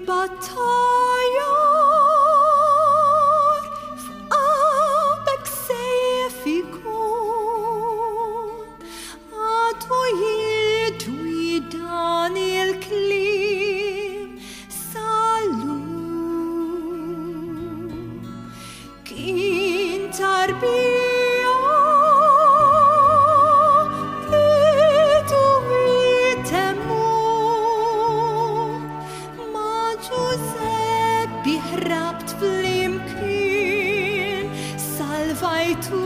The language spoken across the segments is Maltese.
batallar f'qalbek sejf ikun għadu jidwi dan il-kliem salum kien tarbija Biħrabt fl-imkien salvajtu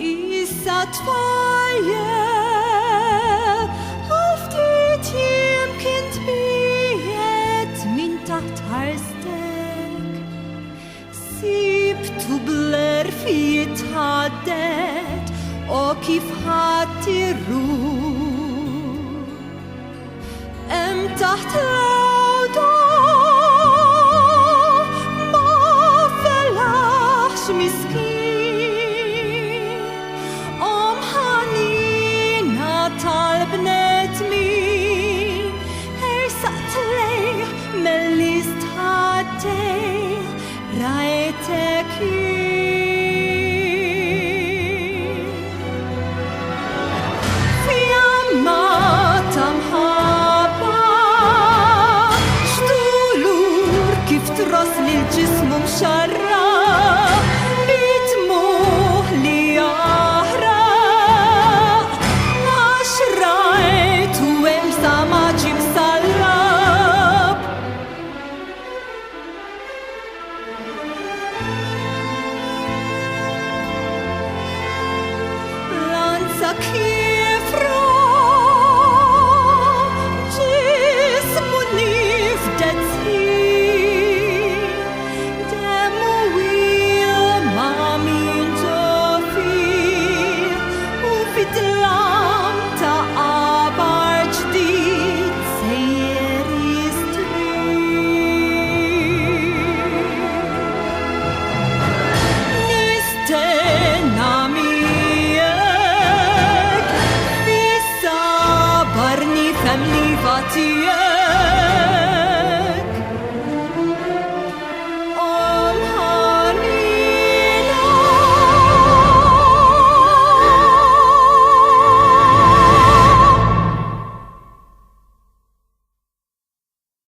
issa tfajjel għal-ftit jimkien tbiet min taħt ħarstek sibtu bl-erfijiet ħaddet o kif ħattirru taħt l-għawda ma fellaħx miskin ħanina tal-bnedmin ersaqt lej mill-istħaddej rajtek tros li l-ġismu mxarra bitmuħ li jaħraq għax rajtu hemm samaġi msallab lanza kien